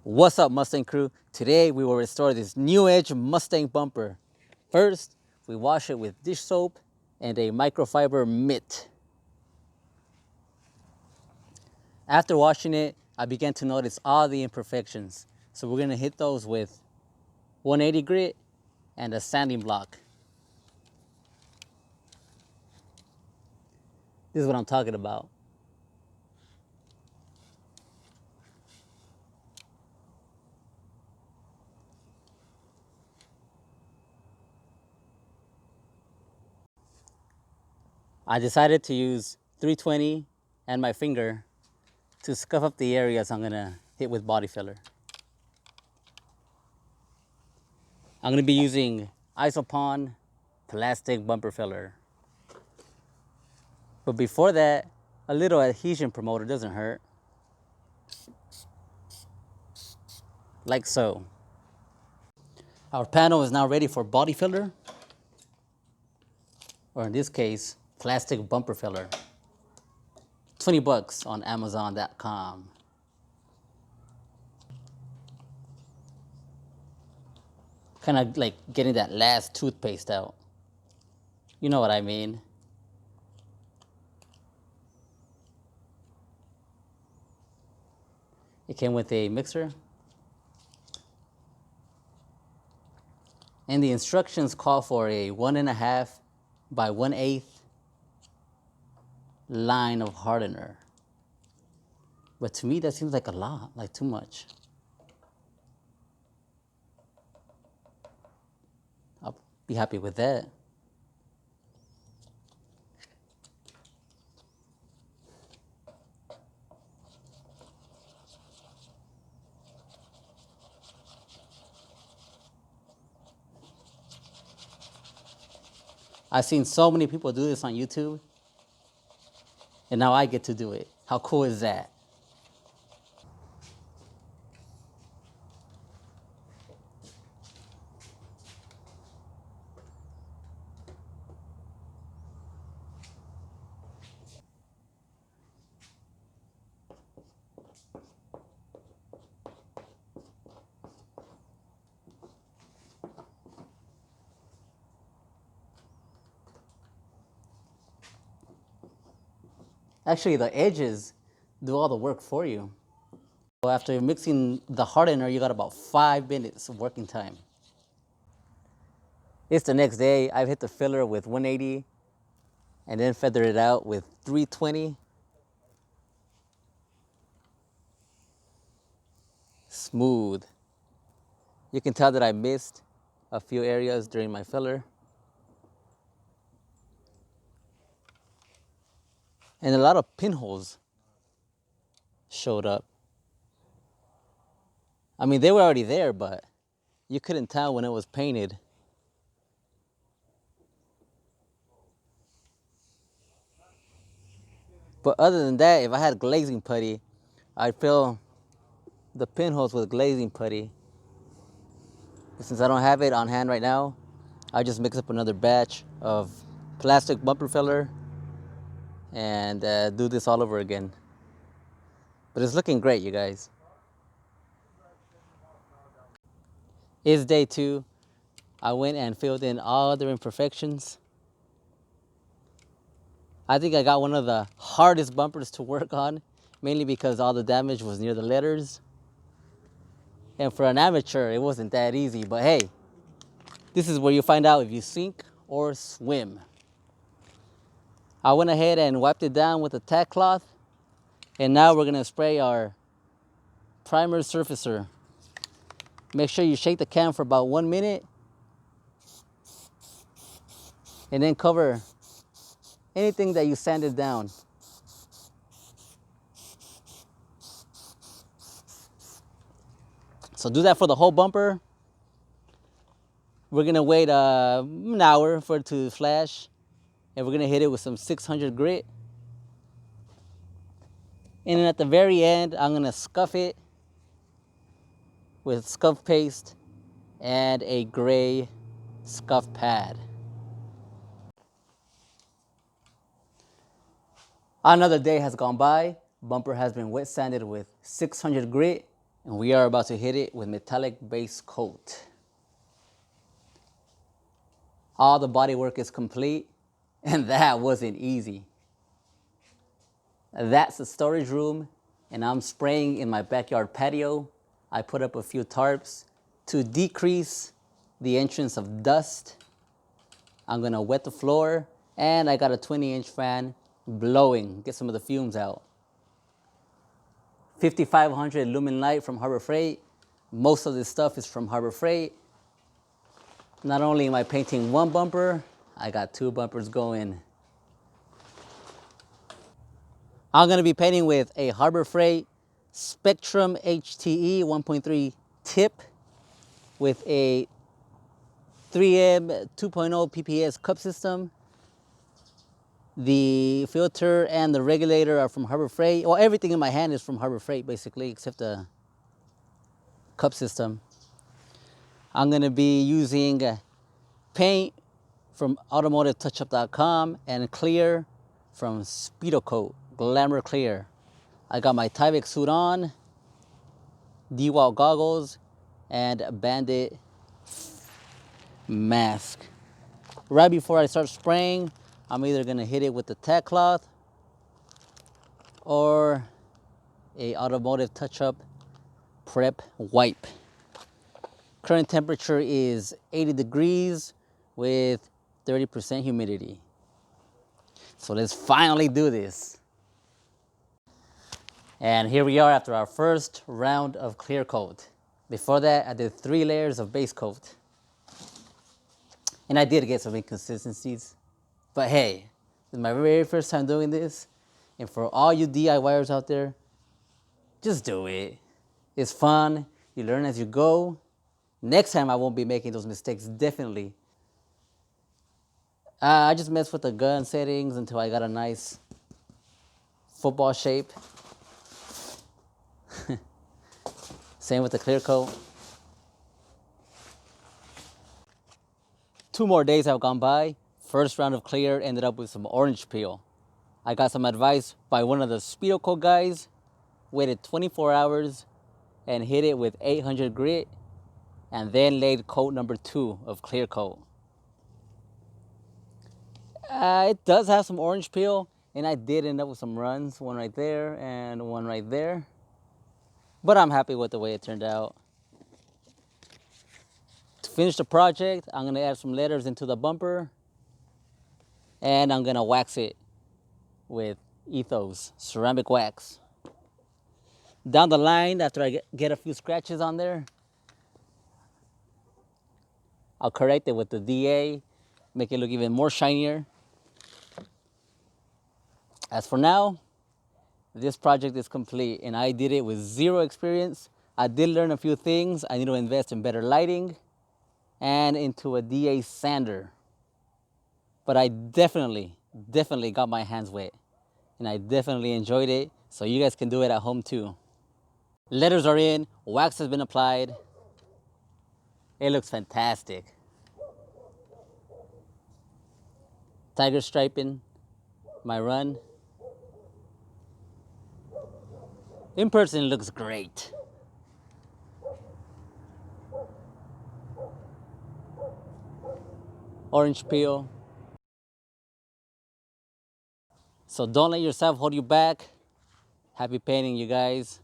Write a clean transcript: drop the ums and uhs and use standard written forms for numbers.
What's up, Mustang crew? Today we will restore this new edge Mustang bumper. First, we wash it with dish soap and a microfiber mitt. After washing it, I began to notice all the imperfections. So we're gonna hit those with 180 grit and a sanding block. This is what I'm talking about. I decided to use 320 and my finger to scuff up the areas I'm gonna hit with body filler. I'm gonna be using Isopon plastic bumper filler. But before that, a little adhesion promoter doesn't hurt. Like so. Our panel is now ready for body filler, or in this case, plastic bumper filler. 20 bucks on Amazon.com. Kind of like getting that last toothpaste out. You know what I mean. It came with a mixer. And the instructions call for a 1.5 by 1/8 line of hardener. But to me, that seems like a lot, like too much. I'll be happy with that. I've seen so many people do this on YouTube, and now I get to do it. How cool is that? Actually, the edges do all the work for you. So after mixing the hardener, you got about 5 minutes of working time. It's the next day. I've hit the filler with 180 and then feathered it out with 320. Smooth. You can tell that I missed a few areas during my filler. And a lot of pinholes showed up. I mean, they were already there, but you couldn't tell when it was painted. But other than that, if I had glazing putty, I'd fill the pinholes with glazing putty. But since I don't have it on hand right now, I just mix up another batch of plastic bumper filler and do this all over again. But it's looking great, you guys. It's day 2. I went and filled in all their imperfections. I think I got one of the hardest bumpers to work on, mainly because all the damage was near the letters. And for an amateur, it wasn't that easy, but hey, this is where you find out if you sink or swim. I went ahead and wiped it down with a tack cloth, and now we're gonna spray our primer surfacer. Make sure you shake the can for about 1 minute, and then cover anything that you sanded down. So do that for the whole bumper. We're gonna wait an hour for it to flash, and we're gonna hit it with some 600 grit. And then at the very end, I'm gonna scuff it with scuff paste and a gray scuff pad. Another day has gone by. Bumper has been wet sanded with 600 grit And we are about to hit it with metallic base coat. All the bodywork is complete, and that wasn't easy. That's the storage room, and I'm spraying in my backyard patio. I put up a few tarps to decrease the entrance of dust. I'm gonna wet the floor, and I got a 20-inch fan blowing, get some of the fumes out. 5500 lumen light from Harbor Freight. Most of this stuff is from Harbor Freight. Not only am I painting one bumper, I got two bumpers going. I'm gonna be painting with a Harbor Freight Spectrum HTE 1.3 tip with a 3M 2.0 PPS cup system. The filter and the regulator are from Harbor Freight. Well, everything in my hand is from Harbor Freight basically, except the cup system. I'm gonna be using paint from automotivetouchup.com and clear from Speedocoat, Glamour Clear. I got my Tyvek suit on, DeWalt goggles, and Bandit mask. Right before I start spraying, I'm either gonna hit it with the tack cloth or a automotive touch-up prep wipe. Current temperature is 80 degrees with 30% humidity. So let's finally do this. And here we are after our first round of clear coat. Before that, I did 3 layers of base coat. And I did get some inconsistencies. But hey, this is my very first time doing this. And for all you DIYers out there, just do it. It's fun. You learn as you go. Next time I won't be making those mistakes, definitely. I just messed with the gun settings until I got a nice football shape. Same with the clear coat. 2 more days have gone by. First round of clear ended up with some orange peel. I got some advice by one of the Speedocoat guys, waited 24 hours and hit it with 800 grit, and then laid coat number 2 of clear coat. It does have some orange peel, and I did end up with some runs, one right there and one right there. But I'm happy with the way it turned out. To finish the project, I'm gonna add some letters into the bumper, and I'm gonna wax it with Ethos ceramic wax. Down the line, after I get a few scratches on there, I'll correct it with the DA, make it look even more shinier. As for now, this project is complete, and I did it with 0 experience. I did learn a few things. I need to invest in better lighting and into a DA sander. But I definitely got my hands wet, and I definitely enjoyed it, so you guys can do it at home too. Letters are in, wax has been applied. It looks fantastic. Tiger striping, my run. In person, it looks great. Orange peel. So don't let yourself hold you back. Happy painting, you guys.